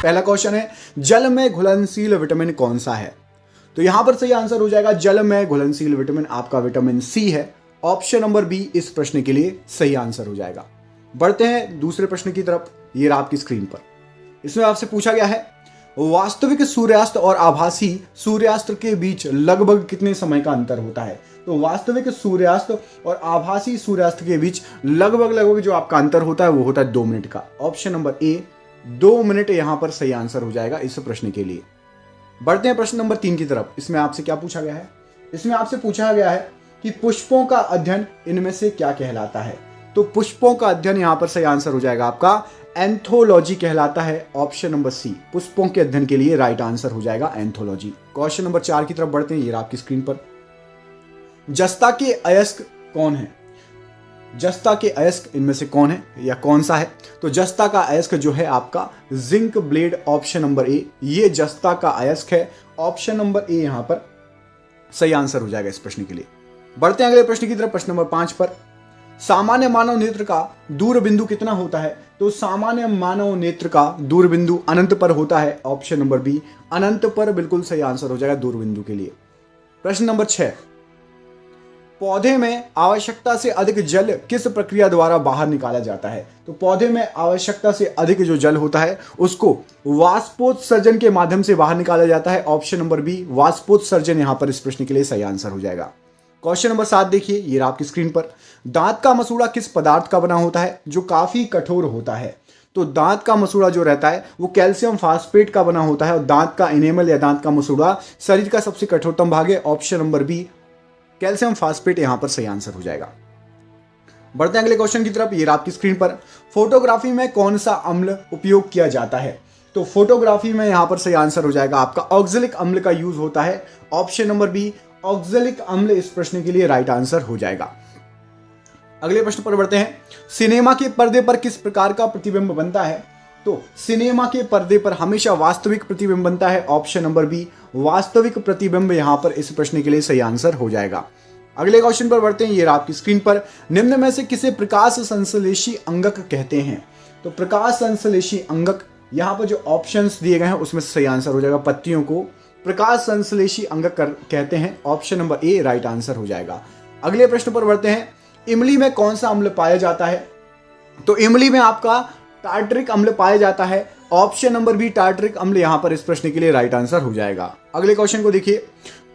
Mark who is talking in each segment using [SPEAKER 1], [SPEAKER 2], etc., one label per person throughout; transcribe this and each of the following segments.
[SPEAKER 1] पहला क्वेश्चन है, जल में घुलनशील विटामिन कौन सा है? तो यहां पर सही आंसर हो जाएगा जल में घुलनशील विटामिन आपका विटामिन सी है। ऑप्शन नंबर बी इस प्रश्न के लिए सही आंसर हो जाएगा। बढ़ते हैं दूसरे प्रश्न की तरफ। ये रहा आपकी स्क्रीन पर। इसमें आपसे पूछा गया है, वास्तविक सूर्यास्त और आभासी सूर्यास्त के बीच लगभग कितने समय का अंतर होता है? तो वास्तविक सूर्यास्त और आभासी सूर्यास्त के बीच लगभग जो आपका अंतर होता है वो होता है 2 मिनट का। ऑप्शन नंबर ए 2 मिनट यहां पर सही आंसर हो जाएगा इस प्रश्न के लिए। बढ़ते हैं प्रश्न नंबर 3 की तरफ। इसमें आपसे क्या पूछा गया है? इसमें आपसे पूछा गया है कि पुष्पों का अध्ययन इनमें से क्या कहलाता है? तो पुष्पों का अध्ययन यहां पर सही आंसर हो जाएगा आपका एंथोलॉजी कहलाता है। ऑप्शन नंबर सी पुष्पों के अध्ययन के लिए राइट आंसर हो जाएगा एंथोलॉजी। क्वेश्चन नंबर 4 की तरफ बढ़ते हैं। ये आपकी स्क्रीन पर। जस्ता के अयस्क कौन है? जस्ता के अयस्क इनमें से कौन है या कौन सा है? तो जस्ता का अयस्क जो है आपका जिंक ब्लेड। ऑप्शन नंबर ए ये जस्ता का अयस्क है। ऑप्शन नंबर ए यहां पर सही आंसर हो जाएगा इस प्रश्न के लिए। बढ़ते हैं अगले प्रश्न की तरफ। प्रश्न नंबर 5 पर, सामान्य मानव नेत्र का दूर बिंदु कितना होता है? तो सामान्य मानव नेत्र का दूर बिंदु अनंत पर होता है। ऑप्शन नंबर बी अनंत पर बिल्कुल सही आंसर हो जाएगा दूर बिंदु के लिए। प्रश्न नंबर 6, पौधे में आवश्यकता से अधिक जल किस प्रक्रिया द्वारा बाहर निकाला जाता है? तो पौधे में आवश्यकता से अधिक जो जल होता है उसको वाष्पोत्सर्जन के माध्यम से बाहर निकाला जाता है। ऑप्शन नंबर बी वाष्पोत्सर्जन यहां पर इस प्रश्न के लिए सही आंसर हो जाएगा। क्वेश्चन नंबर 7 देखिए, ये रहा आपकी स्क्रीन पर। दांत का मसूड़ा किस पदार्थ का बना होता है जो काफी कठोर होता है? तो दांत का मसूड़ा जो रहता है वो कैल्शियम फास्फेट का बना होता है और दांत का इनेमल या दांत का मसूड़ा शरीर का सबसे कठोरतम भाग है। Option number B calcium phosphate यहां पर सही आंसर हो जाएगा। बढ़ते हैं अगले क्वेश्चन की तरफ। ये रहा आपकी स्क्रीन पर। फोटोग्राफी में कौन सा अम्ल उपयोग किया जाता है? तो फोटोग्राफी में यहां पर सही आंसर हो जाएगा आपका ऑक्जेलिक अम्ल का यूज होता है। ऑप्शन नंबर बी ऑक्जेलिक अम्ल इस प्रश्न के लिए राइट आंसर हो जाएगा। अगले प्रश्न पर बढ़ते हैं। सिनेमा के पर्दे पर किस प्रकार का प्रतिबिंब बनता है? तो सिनेमा के पर्दे पर हमेशा वास्तविक प्रतिबिंब बनता है। ऑप्शन नंबर बी वास्तविक प्रतिबिंब यहां पर इस प्रश्न के लिए सही आंसर हो जाएगा। अगले क्वेश्चन पर बढ़ते हैं। ये रहा आपकी स्क्रीन पर। निम्न में से किसे प्रकाश संश्लेषी अंगक कहते हैं? तो प्रकाश संश्लेषी अंगक यहां पर जो ऑप्शंस दिए गए हैं उसमें से सही आंसर हो जाएगा पत्तियों को प्रकाश संश्लेषी अंगक कहते हैं। ऑप्शन नंबर ए राइट आंसर हो जाएगा। अगले प्रश्न पर बढ़ते हैं। इमली में कौन सा अम्ल पाया जाता है? तो इमली में आपका टार्टरिक अम्ल पाया जाता है। ऑप्शन नंबर बी टार्टरिक अम्ल यहां पर इस प्रश्न के लिए राइट आंसर हो जाएगा। अगले क्वेश्चन को देखिए।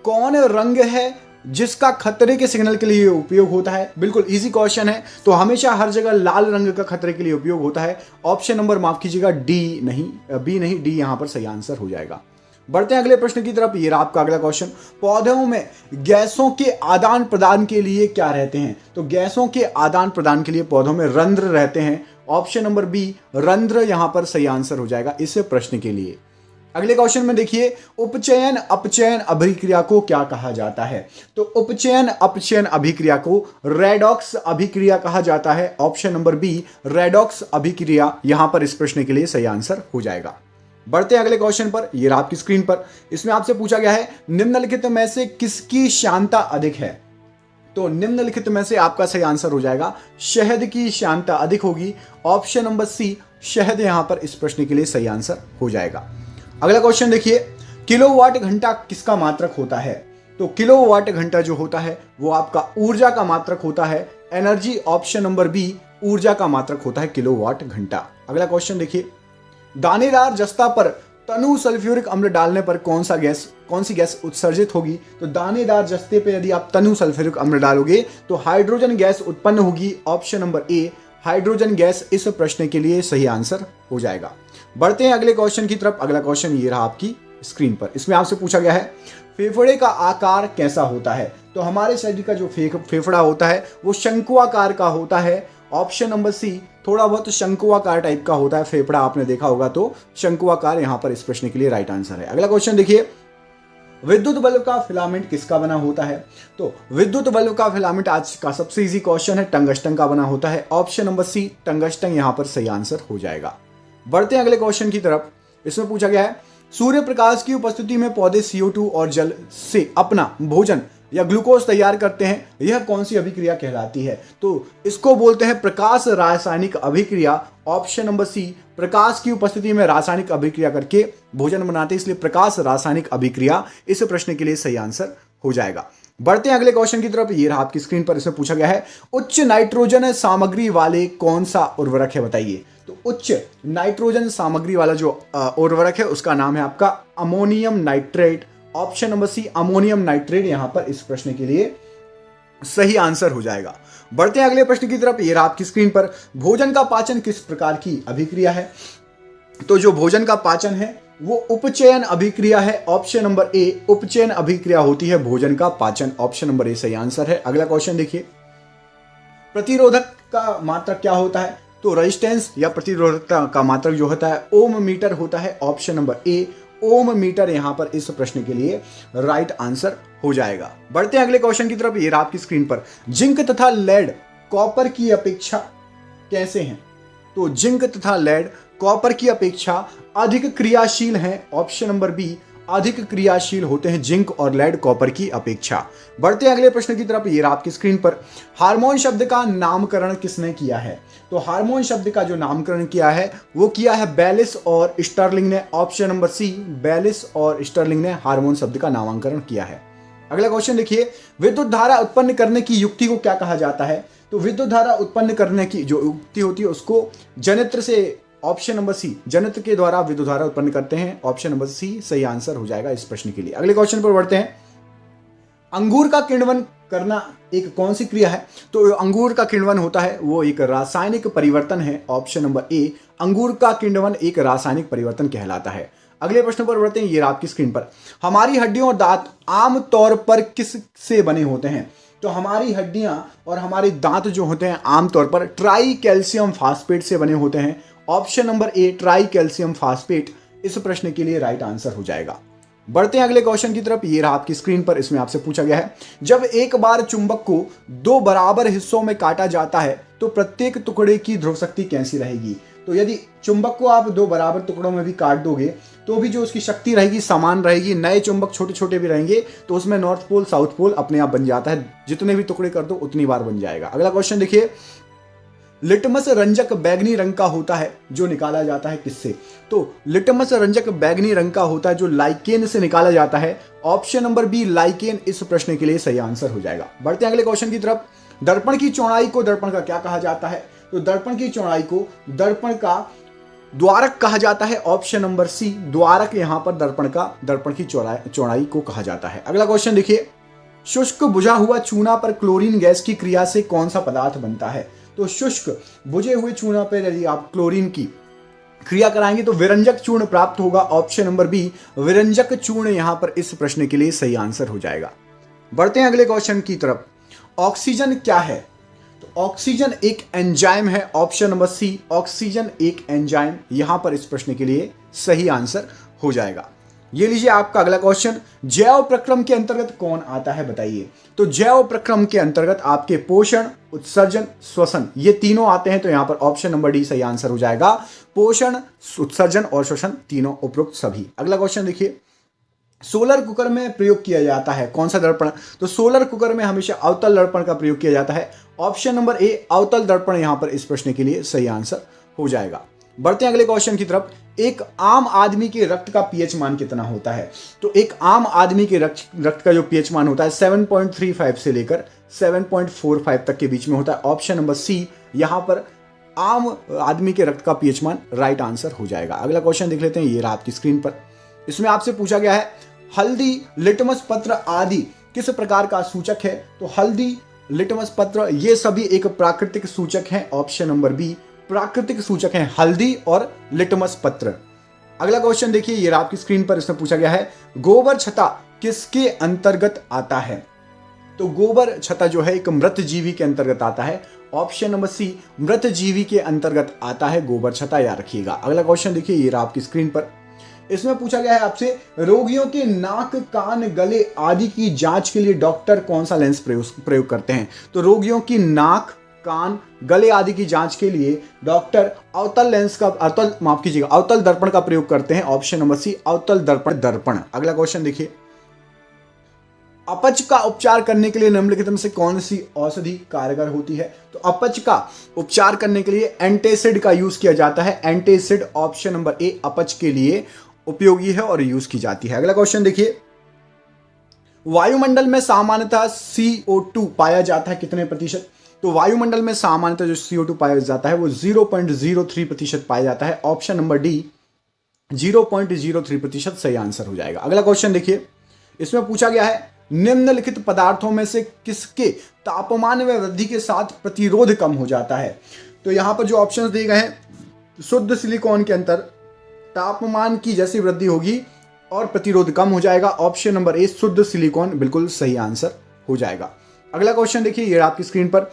[SPEAKER 1] कौन रंग है जिसका खतरे के सिग्नल के लिए उपयोग होता है? बिल्कुल इजी क्वेश्चन है। तो हमेशा हर जगह लाल रंग का खतरे के लिए उपयोग होता है। ऑप्शन नंबर माफ कीजिएगा डी नहीं, बी नहीं, डी यहां पर सही आंसर हो जाएगा। बढ़ते हैं अगले प्रश्न की तरफ। ये रहा आपका अगला क्वेश्चन। पौधों में गैसों के आदान प्रदान के लिए क्या रहते हैं? तो गैसों के आदान प्रदान के लिए पौधों में रंध्र रहते हैं। ऑप्शन नंबर बी रंध्र यहां पर सही आंसर हो जाएगा इस प्रश्न के लिए। अगले क्वेश्चन में देखिए, उपचयन अपचयन अभिक्रिया को क्या कहा जाता है? तो उपचयन अपचयन अभिक्रिया को रेडॉक्स अभिक्रिया कहा जाता है। ऑप्शन नंबर बी रेडॉक्स अभिक्रिया यहां पर इस प्रश्न के लिए सही आंसर हो जाएगा। बढ़ते हैं अगले क्वेश्चन पर। ये रहा आपकी स्क्रीन पर। इसमें आपसे पूछा गया है, निम्नलिखित में से किसकी श्यानता अधिक है? तो निम्नलिखित में से आपका सही आंसर हो जाएगा शहद की श्यानता अधिक होगी। ऑप्शन नंबर सी शहद यहां पर इस प्रश्न के लिए सही आंसर हो जाएगा। अगला क्वेश्चन देखिए, किलोवाट घंटा किसका मात्रक होता है? तो किलोवाट घंटा जो होता है वो आपका ऊर्जा का मात्रक होता है, एनर्जी। ऑप्शन नंबर बी ऊर्जा का मात्रक होता है किलोवाट घंटा। अगला क्वेश्चन देखिए, दानेदार जस्ता पर तनु सल्फ्यूरिक अम्ल डालने पर कौन सी गैस उत्सर्जित होगी? तो दानेदार जस्ते पे यदि आप तनु सल्फ्यूरिक अम्ल डालोगे तो हाइड्रोजन गैस उत्पन्न होगी। ऑप्शन नंबर ए हाइड्रोजन गैस इस प्रश्न के लिए सही आंसर हो जाएगा। बढ़ते हैं अगले क्वेश्चन की तरफ। अगला क्वेश्चन ये रहा आपकी स्क्रीन पर। इसमें आपसे पूछा गया है, फेफड़े का आकार कैसा होता है? तो हमारे शरीर का जो फेफड़ा होता है वो शंकुआकार का होता है। ऑप्शन नंबर सी थोड़ा बहुत शंकुआकार टाइप का होता है फेफड़ा, आपने देखा होगा तो शंकुआकार यहां पर इस प्रश्न के लिए राइट आंसर है। अगला क्वेश्चन देखिए, विद्युत बल्ब का फिलामेंट किसका बना होता है? तो विद्युत बल्ब का फिलामेंट आज का सबसे इजी क्वेश्चन है, टंगस्टन का बना होता है। ऑप्शन नंबर सी टंगस्टन यहां पर सही आंसर हो जाएगा। बढ़ते हैं अगले क्वेश्चन की तरफ। इसमें पूछा गया है, सूर्य प्रकाश की उपस्थिति में पौधे CO2 और जल से अपना भोजन या ग्लूकोज तैयार करते हैं, यह कौन सी अभिक्रिया कहलाती है? तो इसको बोलते हैं प्रकाश रासायनिक अभिक्रिया। ऑप्शन नंबर सी, प्रकाश की उपस्थिति में रासायनिक अभिक्रिया करके भोजन बनाते हैं, इसलिए प्रकाश रासायनिक अभिक्रिया इस प्रश्न के लिए सही आंसर हो जाएगा। बढ़ते हैं अगले क्वेश्चन की तरफ। ये रहा आपकी स्क्रीन पर, इसमें पूछा गया है उच्च नाइट्रोजन सामग्री वाले कौन सा उर्वरक है, बताइए। तो उच्च नाइट्रोजन सामग्री वाला जो उर्वरक है उसका नाम है आपका ammonium nitrate. Option number C, ammonium nitrate यहां पर इस प्रश्न के लिए सही आंसर हो जाएगा। बढ़ते हैं अगले प्रश्न की तरफ। ये रहा आपकी स्क्रीन पर, भोजन का पाचन किस प्रकार की अभिक्रिया है? तो जो भोजन का पाचन है वो उपचयन अभिक्रिया है। ऑप्शन नंबर ए, उपचयन अभिक्रिया होती है भोजन का पाचन। ऑप्शन नंबर ए सही आंसर है। अगला क्वेश्चन देखिए, प्रतिरोधक का मात्रक क्या होता है? तो रेजिस्टेंस या प्रतिरोधकता का मात्रक जो होता है ओम मीटर होता है। Option number A, ohm meter यहां पर इस प्रश्न के लिए राइट आंसर हो जाएगा। बढ़ते हैं अगले क्वेश्चन की तरफ। ये रहा आपकी स्क्रीन पर, जिंक तथा लेड कॉपर की अपेक्षा कैसे हैं? तो जिंक तथा लेड कॉपर की अपेक्षा अधिक क्रियाशील हैं। ऑप्शन नंबर बी, अधिक क्रियाशील होते हैं जिंक और लेड कॉपर की अपेक्षा। बढ़ते हैं अगले प्रश्न की तरफ। ये रहा आपकी स्क्रीन पर, हार्मोन शब्द का नामकरण किसने किया है? तो हार्मोन शब्द का जो नामकरण किया है वो किया है बेलिस और स्टर्लिंग ने। ऑप्शन नंबर सी, बेलिस और स्टर्लिंग ने हार्मोन शब्द का नामकरण किया है। अगला क्वेश्चन देखिए, विद्युत धारा उत्पन्न करने की युक्ति को क्या कहा जाता है? तो विद्युत धारा उत्पन्न करने की जो युक्ति होती है उसको जनित्र से, ऑप्शन नंबर सी, जनित्र के द्वारा विद्युत धारा उत्पन्न करते हैं। ऑप्शन नंबर सी सही आंसर हो जाएगा इस प्रश्न के लिए। अगले क्वेश्चन पर बढ़ते हैं, अंगूर का किण्वन करना एक कौन सी क्रिया है? तो अंगूर का किण्वन होता है वो एक रासायनिक परिवर्तन है। ऑप्शन नंबर ए, अंगूर का किण्वन एक रासायनिक परिवर्तन कहलाता है। अगले प्रश्न पर बढ़ते हैं। ये आपकी स्क्रीन पर, हमारी हड्डियों और दांत आम तौर पर किस से बने होते हैं? तो हमारी हड्डियां और हमारे दांत जो होते हैं आमतौर पर ट्राई कैल्शियम फास्फेट से बने होते हैं। ऑप्शन नंबर ए, ट्राई कैल्शियम फास्फेट इस प्रश्न के लिए राइट आंसर हो जाएगा। बढ़ते हैं अगले क्वेश्चन की तरफ। ये रहा आपकी स्क्रीन पर, इसमें आपसे पूछा गया है, जब एक बार चुंबक को दो बराबर हिस्सों में काटा जाता है तो प्रत्येक टुकड़े की ध्रुव शक्ति कैसी रहेगी? तो यदि चुंबक को आप दो बराबर टुकड़ों में भी काट दोगे तो भी जो उसकी शक्ति रहेगी समान रहेगी। नए चुंबक छोटे छोटे भी रहेंगे तो उसमें नॉर्थ पोल साउथ पोल अपने आप बन जाता है, जितने भी टुकड़े कर दो उतनी बार बन जाएगा। अगला क्वेश्चन देखिए, लिटमस रंजक बैगनी रंग का होता है जो निकाला जाता है किससे? तो लिटमस रंजक बैगनी रंग का होता है जो लाइकेन से निकाला जाता है। ऑप्शन नंबर बी, लाइकेन इस प्रश्न के लिए सही आंसर हो जाएगा। बढ़ते हैं अगले क्वेश्चन की तरफ। दर्पण की चौड़ाई को दर्पण का क्या कहा जाता है? तो दर्पण की चौड़ाई को दर्पण का द्वारक कहा जाता है। ऑप्शन नंबर सी, द्वारक यहां पर दर्पण की चौड़ाई को कहा जाता है। अगला क्वेश्चन देखिए, शुष्क बुझा हुआ चूना पर क्लोरीन गैस की क्रिया से कौन सा पदार्थ बनता है? तो शुष्क बुझे हुए चूना पर यदि आप क्लोरीन की क्रिया कराएंगे तो विरंजक चूर्ण प्राप्त होगा। ऑप्शन नंबर बी, विरंजक चूर्ण यहां पर इस प्रश्न के लिए सही आंसर हो जाएगा। बढ़ते हैं अगले क्वेश्चन की तरफ। ऑक्सीजन क्या है? तो ऑक्सीजन एक एंजाइम है। ऑप्शन नंबर सी, ऑक्सीजन एक एंजाइम यहां पर इस प्रश्न के लिए सही आंसर हो जाएगा। ये लीजिए आपका अगला क्वेश्चन, जैव प्रक्रम के अंतर्गत कौन आता है बताइए? तो जैव प्रक्रम के अंतर्गत आपके पोषण, उत्सर्जन, श्वसन ये तीनों आते हैं। तो यहां पर ऑप्शन नंबर डी सही आंसर हो जाएगा। पोषण, उत्सर्जन और श्वसन तीनों उपरोक्त सभी। अगला क्वेश्चन देखिए, सोलर कुकर में प्रयोग किया जाता है कौन सा दर्पण? तो सोलर कुकर में हमेशा अवतल दर्पण का प्रयोग किया जाता है। ऑप्शन नंबर ए, अवतल दर्पण यहां पर इस प्रश्न के लिए सही आंसर हो जाएगा। बढ़ते हैं अगले क्वेश्चन की तरफ। एक आम आदमी के रक्त का पीएच मान कितना होता है? तो एक आम आदमी के रक्त का जो पीएच मान होता है 7.35 से लेकर 7.45 तक के बीच में होता है। ऑप्शन नंबर सी, यहां पर आम आदमी के रक्त का पीएच मान राइट आंसर हो जाएगा। अगला क्वेश्चन देख लेते हैं। ये रहा आपकी स्क्रीन पर, इसमें आपसे पूछा गया है, हल्दी, लिटमस पत्र आदि किस प्रकार का सूचक है? तो हल्दी, लिटमस पत्र ये सभी एक प्राकृतिक सूचक हैं। ऑप्शन नंबर बी, प्राकृतिक सूचक हैं हल्दी और लिटमस पत्र। अगला क्वेश्चन देखिए, ये आपकी स्क्रीन पर, इसमें पूछा गया है, गोबर छत्ता किसके अंतर्गत आता है? तो गोबर छत्ता जो है एक मृत जीवी के अंतर्गत आता है। ऑप्शन नंबर सी, मृत जीवी के अंतर्गत आता है गोबर छत्ता, याद रखिएगा। अगला क्वेश्चन देखिए, ये आपकी स्क्रीन पर, इसमें पूछा गया है आपसे, रोगियों के नाक, कान, गले आदि की जांच के लिए डॉक्टर कौन सा लेंस प्रयोग करते हैं? तो रोगियों की नाक, कान, गले आदि की जांच के लिए डॉक्टर अवतल दर्पण का प्रयोग करते हैं। ऑप्शन नंबर सी, अवतल दर्पण। अगला क्वेश्चन देखिए, अपच का उपचार करने के लिए निम्नलिखित में से कौन सी औषधि कारगर होती है? तो अपच का उपचार करने के लिए एंटासिड का यूज किया जाता है। एंटासिड ऑप्शन नंबर ए अपच के लिए उपयोगी है और यूज की जाती है। अगला क्वेश्चन देखिए, वायुमंडल में सामान्यतः CO2 पाया जाता है कितने प्रतिशत? तो वायुमंडल में सामान्यतः जो CO2 पाया जाता है वो 0.03% पाया जाता है। ऑप्शन नंबर डी 0.03% सही आंसर हो जाएगा। अगला क्वेश्चन देखिए, इसमें पूछा गया है निम्नलिखित पदार्थों में से किसके तापमान में वृद्धि के साथ प्रतिरोध कम हो जाता है? तो यहां पर जो ऑप्शंस दिए गए हैं, शुद्ध सिलिकॉन के अंदर तापमान की जैसी वृद्धि होगी और प्रतिरोध कम हो जाएगा। ऑप्शन नंबर ए शुद्ध सिलिकॉन बिल्कुल सही आंसर हो जाएगा। अगला क्वेश्चन देखिए, ये आपकी स्क्रीन पर,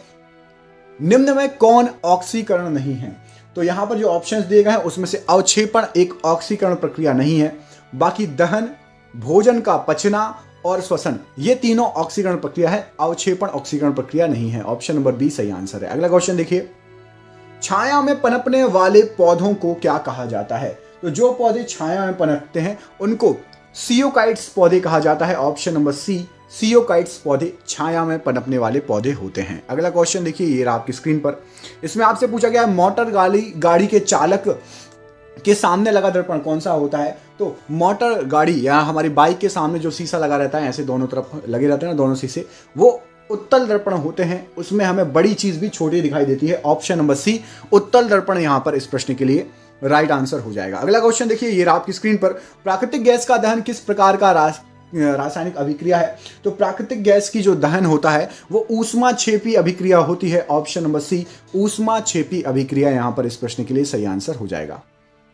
[SPEAKER 1] निम्न में कौन ऑक्सीकरण नहीं है? तो यहां पर जो ऑप्शंस दिए गए हैं उसमें से अवक्षेपण एक ऑक्सीकरण प्रक्रिया नहीं है, बाकी दहन, भोजन का पचना और श्वसन ये तीनों ऑक्सीकरण प्रक्रिया है, अवक्षेपण ऑक्सीकरण प्रक्रिया नहीं है। ऑप्शन नंबर बी सही आंसर है। अगला क्वेश्चन देखिए, छाया में पनपने वाले पौधों को क्या कहा जाता है? तो जो पौधे छाया में पनपते हैं उनको सियोकाइट्स पौधे कहा जाता है। ऑप्शन नंबर सी सियोकाइट्स पौधे छाया में पनपने वाले पौधे होते हैं। अगला क्वेश्चन देखिए, ये रहा आपकी स्क्रीन पर, इसमें आपसे पूछा गया मोटर गाड़ी के चालक के सामने लगा दर्पण कौन सा होता है? तो मोटर गाड़ी या हमारी बाइक के सामने जो शीशा लगा रहता है, ऐसे दोनों तरफ लगे रहते हैं ना दोनों शीशे, वो उत्तल दर्पण होते हैं। उसमें हमें बड़ी चीज भी छोटी दिखाई देती है। ऑप्शन नंबर सी उत्तल दर्पण यहां पर इस प्रश्न के लिए राइट आंसर हो जाएगा। अगला क्वेश्चन देखिए, ये रहा आपकी स्क्रीन पर, प्राकृतिक गैस का दहन किस प्रकार का रासायनिक अभिक्रिया है? तो प्राकृतिक गैस की जो दहन होता है वो ऊष्माक्षेपी अभिक्रिया होती है। ऑप्शन नंबर सी ऊष्माक्षेपी अभिक्रिया यहां पर इस प्रश्न के लिए सही आंसर हो जाएगा।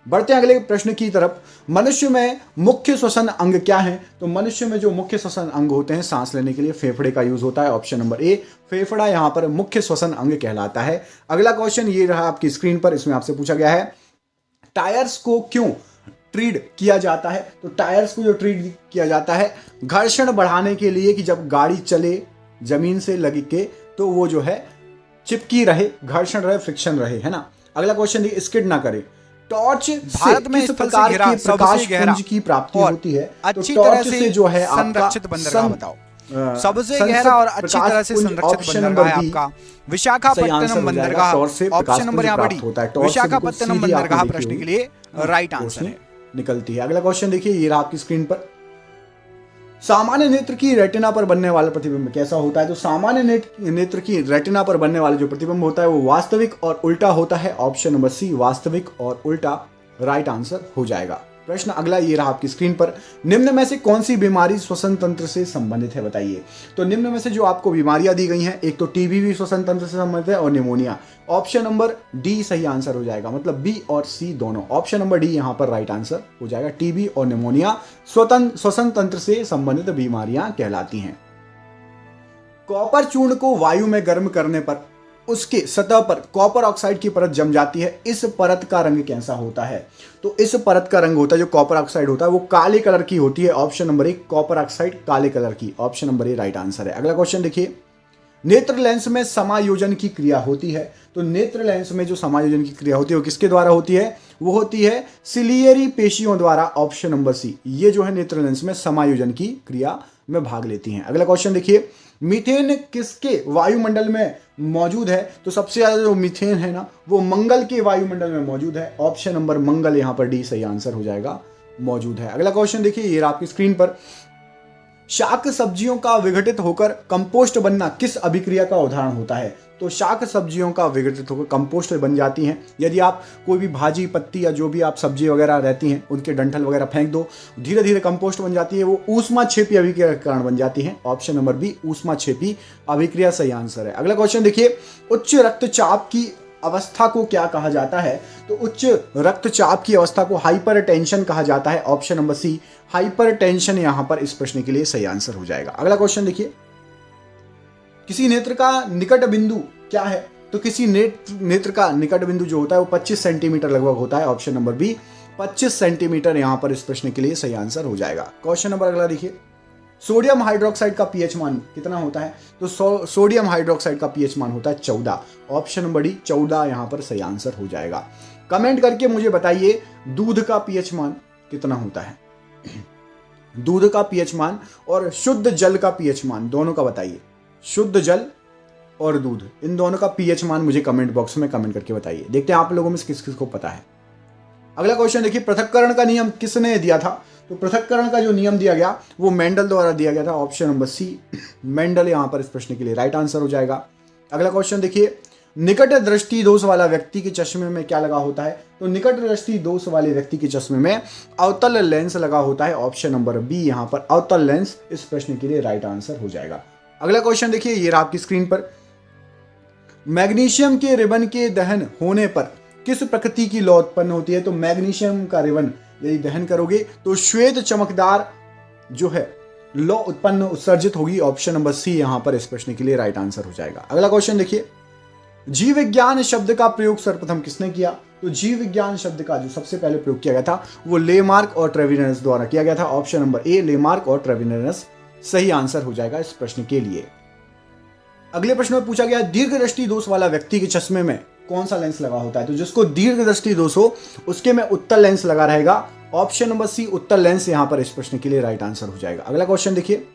[SPEAKER 1] बढ़ते हैं अगले प्रश्न की तरफ, मनुष्य में मुख्य श्वसन अंग क्या है? तो मनुष्य में जो मुख्य श्वसन अंग होते हैं सांस लेने के लिए फेफड़े का यूज होता है। ऑप्शन नंबर ए फेफड़ा यहां पर मुख्य श्वसन अंग कहलाता है। अगला क्वेश्चन ये रहा आपकी स्क्रीन पर, इसमें आपसे पूछा गया है टायर्स को क्यों ट्रीड किया जाता है? तो टायर्स को जो ट्रीड किया जाता है घर्षण बढ़ाने के लिए, कि जब गाड़ी चले जमीन से लगे के तो वो जो है चिपकी रहे, घर्षण रहे, फ्रिक्शन रहे, है ना। अगला क्वेश्चन देखिए, स्किड ना करे। टॉर्च भारत में किस प्रकार के प्रकाश पुंज की प्राप्ति होती है?
[SPEAKER 2] अच्छी
[SPEAKER 1] तो
[SPEAKER 2] तरह
[SPEAKER 1] से जो है
[SPEAKER 2] संरक्षित बंदरगाह बताओ। सबसे गहरा और अच्छी तरह से संरक्षित बंदरगाह है आपका विशाखापट्टनम बंदरगाह। ऑप्शन नंबर यहाँ पर विशाखापट्टनम बंदरगाह प्रश्न के लिए राइट आंसर है,
[SPEAKER 1] निकलती है। अगला क्वेश्चन देखिए, ये रहा आपकी स्क्रीन पर, सामान्य नेत्र की रेटिना पर बनने वाला प्रतिबिंब कैसा होता है? तो सामान्य नेत्र की रेटिना पर बनने वाला जो प्रतिबिंब होता है वो वास्तविक और उल्टा होता है। ऑप्शन नंबर सी वास्तविक और उल्टा राइट आंसर हो जाएगा। प्रश्न अगला ये रहा आपकी स्क्रीन पर, निम्न में से कौन सी बीमारी श्वसन तंत्र से संबंधित है बताइए? तो निम्न में से जो आपको बीमारियां दी गई हैं, एक तो टीबी भी श्वसन तंत्र से संबंधित है और निमोनिया। ऑप्शन नंबर डी सही आंसर हो जाएगा, मतलब बी और सी दोनों। ऑप्शन नंबर डी यहां पर राइट आंसर हो जाएगा। टीबी और निमोनिया श्वसन तंत्र से संबंधित बीमारियां कहलाती हैं। कॉपर चूर्ण को वायु में गर्म करने पर उसके सतह पर कॉपर ऑक्साइड की परत जम जाती है। इस परत का रंग कैसा होता है? तो इस परत का रंग होता है, जो कॉपर ऑक्साइड होता है वो काले कलर की होती है। ऑप्शन नंबर ए कॉपर ऑक्साइड काले कलर की। ऑप्शन नंबर ए राइट आंसर है। अगला क्वेश्चन देखिए, नेत्र लेंस में समायोजन की क्रिया होती है। तो नेत्र लेंस में जो समायोजन की क्रिया होती है वो किसके द्वारा होती है? वो होती है सिलियरी पेशियों द्वारा। ऑप्शन नंबर सी, ये जो है नेत्र लेंस में समायोजन की क्रिया में भाग लेती हैं। अगला क्वेश्चन देखिए, मीथेन किसके वायुमंडल में मौजूद है? तो सबसे ज्यादा जो मीथेन है ना वो मंगल के वायुमंडल में मौजूद है। ऑप्शन नंबर मंगल यहां पर डी सही आंसर हो जाएगा, मौजूद है। अगला क्वेश्चन देखिए, ये आपकी स्क्रीन पर, शाक सब्जियों का विघटित होकर कंपोस्ट बनना किस अभिक्रिया का उदाहरण होता है? तो शाक सब्जियों का विघटित होकर कंपोस्ट बन जाती हैं। यदि आप कोई भी भाजी पत्ती या जो भी आप सब्जी वगैरह रहती हैं उनके डंठल वगैरह फेंक दो, धीरे धीरे कंपोस्ट बन जाती है, वो ऊष्माक्षेपी अभिक्रिया के कारण बन जाती हैं। ऑप्शन नंबर बी ऊष्माक्षेपी अभिक्रिया सही आंसर है। अगला क्वेश्चन देखिए, उच्च रक्तचाप की अवस्था को क्या कहा जाता है? तो उच्च रक्तचाप की अवस्था को हाइपरटेंशन कहा जाता है। ऑप्शन नंबर सी हाइपरटेंशन यहां पर इस प्रश्न के लिए सही आंसर हो जाएगा। अगला क्वेश्चन देखिए, किसी नेत्र का निकट बिंदु क्या है? तो किसी नेत्र का निकट बिंदु जो होता है वो 25 सेंटीमीटर लगभग होता है। ऑप्शन नंबर बी 25 सेंटीमीटर यहां पर इस प्रश्न के लिए सही आंसर हो जाएगा। क्वेश्चन नंबर अगला देखिए, सोडियम हाइड्रोक्साइड का पीएच मान कितना होता है? तो सोडियम हाइड्रोक्साइड का पीएच मान होता है 14। ऑप्शन नंबर डी 14 यहां पर सही आंसर हो जाएगा। कमेंट करके मुझे बताइए दूध का पीएच मान कितना होता है। दूध का पीएच मान और शुद्ध जल का पीएच मान, दोनों का बताइए। शुद्ध जल और दूध, इन दोनों का पीएच मान मुझे कमेंट बॉक्स में कमेंट करके बताइए। देखते हैं आप लोगों में से किस किस को पता है। अगला क्वेश्चन देखिए, पृथक्करण का नियम किसने दिया था? तो पृथक्करण का जो नियम दिया गया वो मेंडल द्वारा दिया गया था। ऑप्शन नंबर सी, मेंडल यहां पर इस प्रश्न के लिए राइट आंसर हो जाएगा। अगला क्वेश्चन देखिए, निकट दृष्टि दोष वाला व्यक्ति के चश्मे में क्या लगा होता है? तो निकट दृष्टि दोष वाले व्यक्ति के चश्मे में अवतल लेंस लगा होता है। ऑप्शन नंबर बी यहां पर अवतल लेंस इस प्रश्न के लिए राइट आंसर हो जाएगा। अगला क्वेश्चन देखिए, ये रहा आपकी स्क्रीन पर, मैग्नीशियम के रिबन के दहन होने पर किस प्रकृति की लौ उत्पन्न होती है? तो मैग्नीशियम का रिबन यदि दहन करोगे तो श्वेत चमकदार जो है लौ उत्पन्न उत्सर्जित होगी। ऑप्शन नंबर सी यहां पर इस प्रश्न के लिए राइट आंसर हो जाएगा। अगला क्वेश्चन देखिए, जीव विज्ञान शब्द का प्रयोग सर्वप्रथम किसने किया? तो जीव विज्ञान शब्द का जो सबसे पहले प्रयोग किया गया था वो लेमार्क और ट्रेविनस द्वारा किया गया था। ऑप्शन नंबर ए, लेमार्क और ट्रेविनस सही आंसर हो जाएगा इस प्रश्न के लिए। अगले प्रश्न में पूछा गया, दीर्घ दृष्टि दोष वाला व्यक्ति के चश्मे में कौन सा लेंस लगा होता है? तो जिसको दीर्घ दृष्टि दोष हो उसके में उत्तल लेंस लगा रहेगा। ऑप्शन नंबर सी, उत्तल लेंस यहां पर इस प्रश्न के लिए राइट आंसर हो जाएगा। अगला क्वेश्चन देखिए,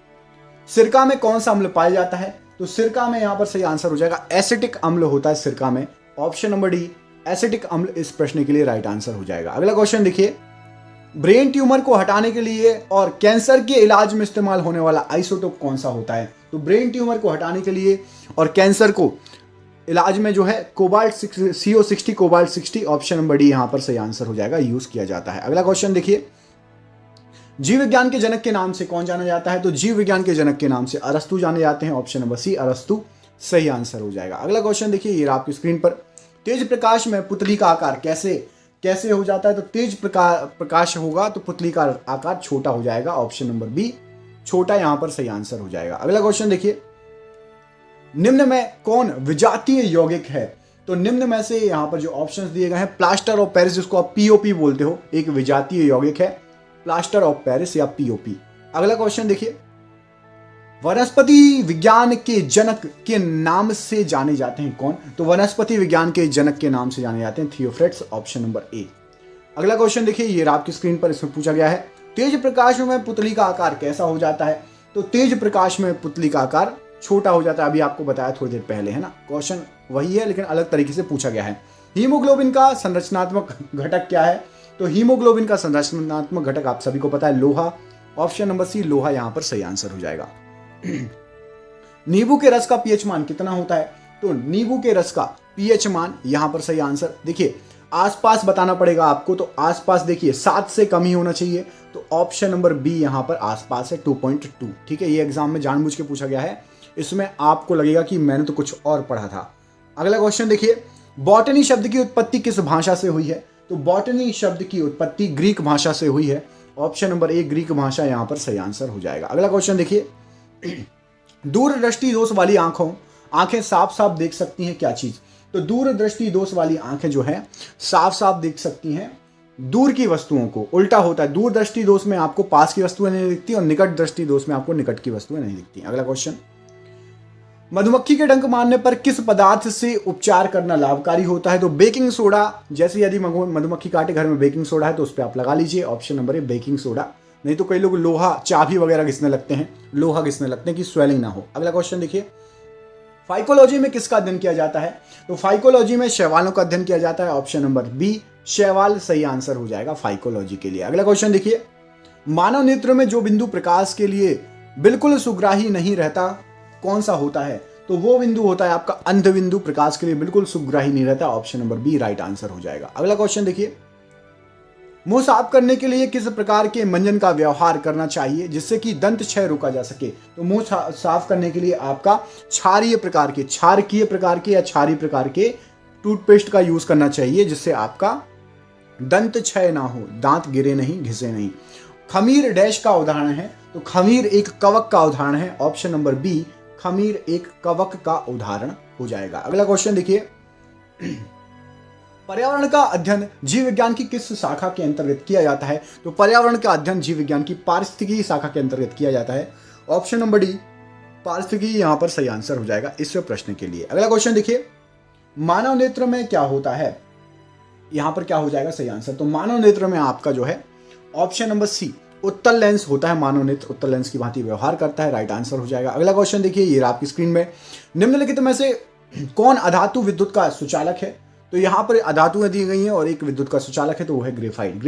[SPEAKER 1] सिरका में कौन सा अम्ल पाया जाता है? तो सिरका में यहां पर सही आंसर हो जाएगा एसिटिक अम्ल होता है सिरका में। ऑप्शन नंबर डी, एसिटिक अम्ल इस प्रश्न के लिए राइट आंसर हो जाएगा। अगला क्वेश्चन देखिए, ब्रेन ट्यूमर को हटाने के लिए और कैंसर के इलाज में इस्तेमाल होने वाला आइसोटोप कौन सा होता है? तो ब्रेन ट्यूमर को हटाने के लिए और कैंसर को इलाज में जो है cobalt CO60 cobalt 60 option number D यहां पर सही आंसर हो जाएगा, यूज किया जाता है। अगला क्वेश्चन देखिए, जीव विज्ञान के जनक के नाम से कौन जाना जाता है? तो जीव विज्ञान के जनक के नाम से अरस्तु जाने जाते हैं। ऑप्शन नंबर सी, अरस्तु सही आंसर हो जाएगा। अगला क्वेश्चन देखिए, ये आपकी स्क्रीन पर, तेज प्रकाश में पुतली का आकार कैसे हो जाता है? तो तेज प्रकाश होगा तो पुतली का आकार छोटा हो जाएगा। ऑप्शन नंबर बी, छोटा यहां पर सही आंसर हो जाएगा। अगला क्वेश्चन देखिए, निम्न में कौन विजातीय यौगिक है? तो निम्न में से यहां पर जो ऑप्शंस दिए गए हैं, प्लास्टर ऑफ पेरिस जिसको आप पीओपी बोलते हो, एक विजातीय यौगिक है प्लास्टर ऑफ पेरिस या पीओपी। अगला क्वेश्चन देखिए, वनस्पति विज्ञान के जनक के नाम से जाने जाते हैं कौन? तो वनस्पति विज्ञान के जनक के नाम से जाने जाते हैं थियोफ्रेट्स। ऑप्शन नंबर ए। अगला क्वेश्चन देखिए, ये आपकी स्क्रीन पर, इसमें पूछा गया है, तेज प्रकाश में पुतली का आकार कैसा हो जाता है? तो तेज प्रकाश में पुतली का आकार छोटा हो जाता है। अभी आपको बताया थोड़ी देर पहले, है ना। क्वेश्चन वही है लेकिन अलग तरीके से पूछा गया है। हीमोग्लोबिन का संरचनात्मक घटक क्या है? तो हीमोग्लोबिन का संरचनात्मक घटक आप सभी को पता है, लोहा। ऑप्शन नंबर सी, लोहा यहां पर सही आंसर हो जाएगा। नींबू के रस का पीएच मान कितना होता है? तो नींबू के रस का पीएच मान यहां पर सही आंसर, देखिए आसपास बताना पड़ेगा आपको, तो आसपास देखिए 7 से कम ही होना चाहिए। तो ऑप्शन नंबर बी यहां पर आसपास है 2.2। ठीक है, ये एग्जाम में जानबूझ के पूछा गया है, इसमें आपको लगेगा कि मैंने तो कुछ और पढ़ा था। अगला क्वेश्चन देखिए, बॉटनी शब्द की उत्पत्ति किस भाषा से हुई है? तो बॉटनी शब्द की उत्पत्ति ग्रीक भाषा से हुई है। ऑप्शन नंबर ए, ग्रीक भाषा यहां पर सही आंसर हो जाएगा। अगला क्वेश्चन देखिए, दूरदृष्टि दोष वाली आंखें साफ साफ देख सकती हैं क्या चीज? तो दूरदृष्टि दोष वाली आंखें जो है साफ साफ देख सकती हैं दूर की वस्तुओं को। उल्टा होता है, दूरदृष्टि दोष में आपको पास की वस्तुएं नहीं दिखती और निकट दृष्टि दोष में आपको निकट की वस्तुएं नहीं दिखती। अगला क्वेश्चन, मधुमक्खी के डंक मारने पर किस पदार्थ से उपचार करना लाभकारी होता है? तो बेकिंग सोडा, जैसे यदि मधुमक्खी काटे, घर में बेकिंग सोडा है तो उस पर आप लगा लीजिए। ऑप्शन नंबर ए, बेकिंग सोडा। नहीं तो कई लोग लोहा, चाबी वगैरह घिसने लगते हैं, लोहा घिसने लगते हैं कि स्वेलिंग ना हो। अगला क्वेश्चन देखिए, फाइकोलॉजी में किसका अध्ययन किया जाता है? तो फाइकोलॉजी में शैवालों का अध्ययन किया जाता है। ऑप्शन नंबर बी, शैवाल सही आंसर हो जाएगा फाइकोलॉजी के लिए। अगला क्वेश्चन देखिए, मानव नेत्र में जो बिंदु प्रकाश के लिए बिल्कुल सुग्राही नहीं रहता कौन सा होता है? तो वो बिंदु होता है आपका अंध बिंदु, प्रकाश के लिए बिल्कुल सुग्राही नहीं रहता। Option number B right answer हो जाएगा। अगला क्वेश्चन देखिए, मुंह साफ करने के लिए किस प्रकार के मंजन का व्यवहार करना चाहिए जिससे कि दंत क्षय रोका जा सके? तो मुंह साफ करने के लिए आपका क्षारीय प्रकार के या क्षारीय प्रकार के टूथपेस्ट का यूज करना चाहिए जिससे आपका दंत क्षय ना हो, दांत गिरे नहीं, घिसे नहीं। खमीर डैश का उदाहरण है? तो खमीर एक कवक का उदाहरण है। ऑप्शन नंबर बी, खमीर एक कवक का उदाहरण हो जाएगा। अगला क्वेश्चन देखिए, पर्यावरण का अध्ययन जीव विज्ञान की किस शाखा के अंतर्गत किया जाता है? तो पर्यावरण का अध्ययन जीव विज्ञान की पारिस्थितिकी शाखा के अंतर्गत किया जाता है। ऑप्शन नंबर डी, पारिस्थितिकी यहां पर सही आंसर हो जाएगा इस प्रश्न के लिए। अगला क्वेश्चन देखिए, मानव नेत्र में क्या होता है? यहां पर क्या हो जाएगा सही आंसर? तो मानव नेत्र में आपका जो है ऑप्शन नंबर सी, उत्तल लेंस होता है मानव नेत्र उत्तल लेंस की भांति व्यवहार करता है। राइट आंसर हो जाएगा। अगला क्वेश्चन देखिए, ये आपकी स्क्रीन में, निम्नलिखित में से कौन अधातु विद्युत का सुचालक है? तो यहाँ पर अधातुएं दी गई हैं और एक विद्युत का सुचालक है, तो वो है ग्रेफाइट।